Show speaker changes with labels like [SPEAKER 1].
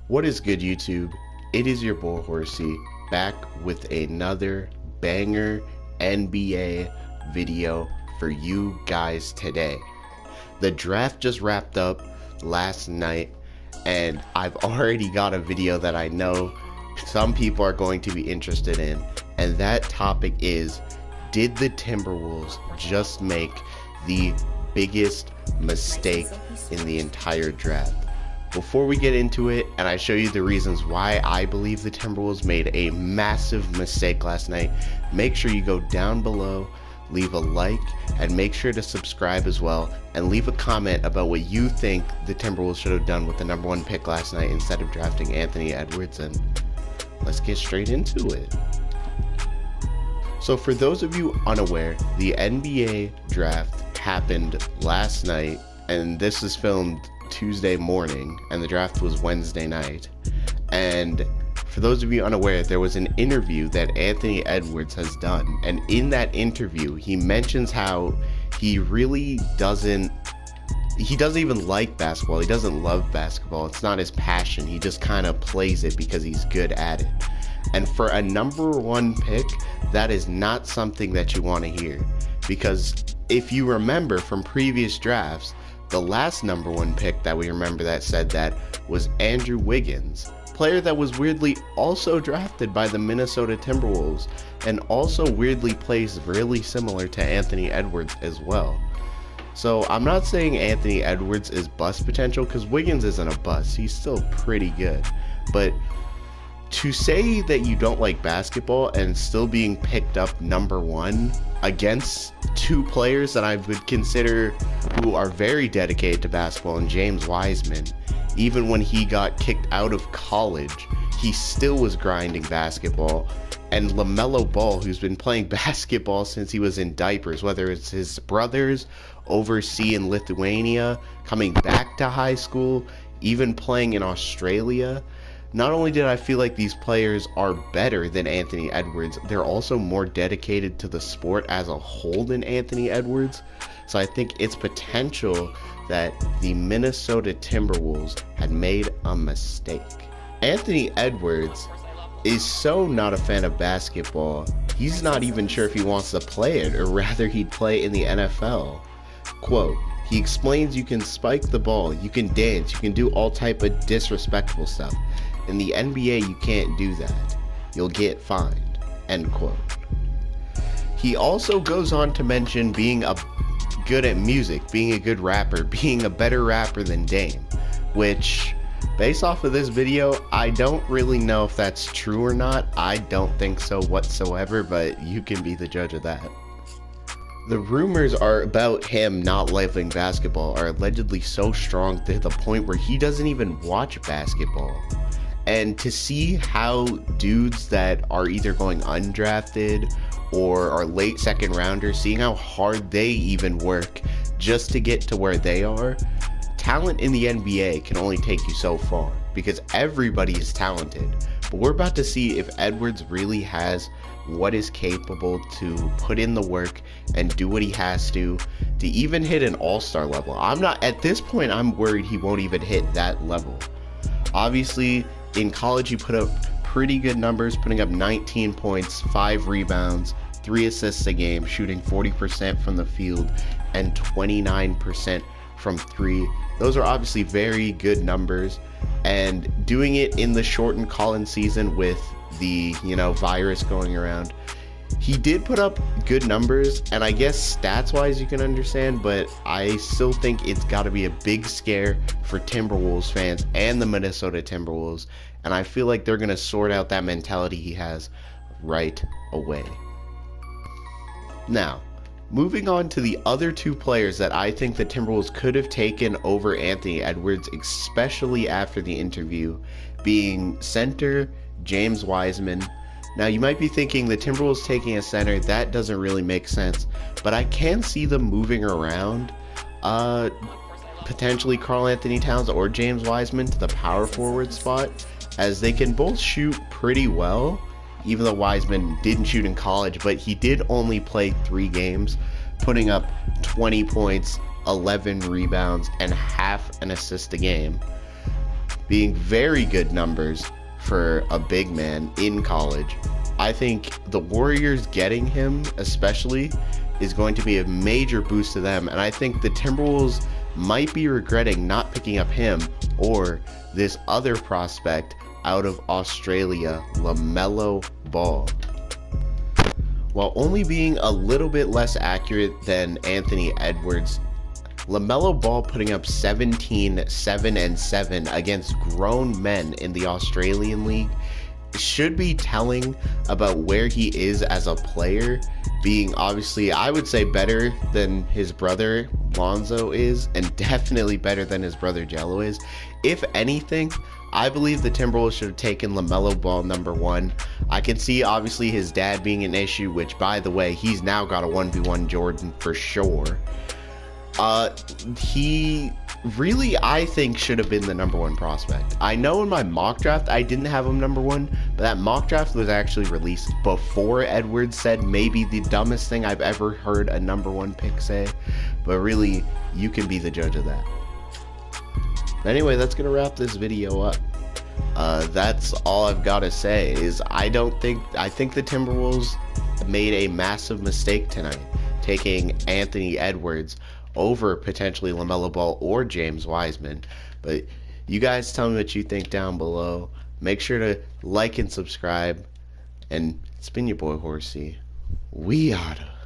[SPEAKER 1] What is good, YouTube? It is your boy Horsey back with another banger NBA video for you guys today. The draft just wrapped up last night and I've already got a video that I know some people are going to be interested in, and that topic is, did the Timberwolves just make the biggest mistake in the entire draft? Before we get into it and I show you the reasons why I believe the Timberwolves made a massive mistake last night, make sure you go down below, leave a like, and make sure to subscribe as well, and leave a comment about what you think the Timberwolves should have done with the #1 pick last night instead of drafting Anthony Edwards, and let's get straight into it. So for those of you unaware, the NBA draft happened last night, and this is filmed Tuesday morning, and the draft was Wednesday night. And for those of you unaware, there was an interview that Anthony Edwards has done, and in that interview he mentions how he really doesn't even like basketball. He doesn't love basketball. It's not his passion. He just kind of plays it because he's good at it. And for a #1 pick, that is not something that you want to hear, because if you remember from previous drafts, the last #1 pick that we remember that said that was Andrew Wiggins, player that was weirdly also drafted by the Minnesota Timberwolves and also weirdly plays really similar to Anthony Edwards as well. So I'm not saying Anthony Edwards is bust potential, because Wiggins isn't a bust. He's still pretty good. But to say that you don't like basketball and still being picked up #1 against two players that I would consider who are very dedicated to basketball, and James Wiseman, even when he got kicked out of college, he still was grinding basketball. And LaMelo Ball, who's been playing basketball since he was in diapers, whether it's his brothers overseas in Lithuania, coming back to high school, even playing in Australia. Not only did I feel like these players are better than Anthony Edwards, they're also more dedicated to the sport as a whole than Anthony Edwards. So I think it's potential that the Minnesota Timberwolves had made a mistake. Anthony Edwards is so not a fan of basketball, he's not even sure if he wants to play it, or rather he'd play in the NFL. Quote, he explains, you can spike the ball, you can dance, you can do all type of disrespectful stuff. In the NBA, you can't do that. You'll get fined. End quote. He also goes on to mention being good at music, being a good rapper, being a better rapper than Dame, which, based off of this video, I don't really know if that's true or not. I don't think so whatsoever, but you can be the judge of that. The rumors are about him not loving basketball are allegedly so strong to the point where he doesn't even watch basketball. And to see how dudes that are either going undrafted or are late second rounders, seeing how hard they even work just to get to where they are, talent in the NBA can only take you so far, because everybody is talented. But we're about to see if Edwards really has what is capable to put in the work and do what he has to even hit an all-star level. At this point, I'm worried he won't even hit that level. Obviously, in college, he put up pretty good numbers, putting up 19 points, 5 rebounds, 3 assists a game, shooting 40% from the field and 29% from 3. Those are obviously very good numbers, and doing it in the shortened Collins season with the virus going around, he did put up good numbers, and I guess stats wise you can understand, but I still think it's got to be a big scare for Timberwolves fans and the Minnesota Timberwolves, and I feel like they're going to sort out that mentality he has right away. Now, moving on to the other two players that I think the Timberwolves could have taken over Anthony Edwards, especially after the interview, being center James Wiseman. Now, you might be thinking the Timberwolves taking a center, that doesn't really make sense, but I can see them moving around, potentially Karl-Anthony Towns or James Wiseman to the power forward spot, as they can both shoot pretty well, even though Wiseman didn't shoot in college, but he did only play 3 games, putting up 20 points, 11 rebounds, and half an assist a game. being very good numbers for a big man in college. I think the Warriors getting him especially is going to be a major boost to them, and I think the Timberwolves might be regretting not picking up him or this other prospect out of Australia, LaMelo Ball. While only being a little bit less accurate than Anthony Edwards, LaMelo Ball putting up 17, 7, and 7 against grown men in the Australian League should be telling about where he is as a player, being obviously, I would say, better than his brother Lonzo is, and definitely better than his brother Jello is. If anything, I believe the Timberwolves should have taken LaMelo Ball #1. I can see obviously his dad being an issue, which, by the way, he's now got a 1v1 Jordan for sure. He really, I think, should have been the #1 prospect. I know in my mock draft I didn't have him #1, but that mock draft was actually released before Edwards said maybe the dumbest thing I've ever heard a #1 pick say, but really, you can be the judge of that. Anyway, that's gonna wrap this video up. That's all I've got to say is I think the Timberwolves made a massive mistake tonight, taking Anthony Edwards over potentially LaMelo Ball or James Wiseman. But you guys tell me what you think down below. Make sure to like and subscribe. And it's been your boy Horsey. We oughta.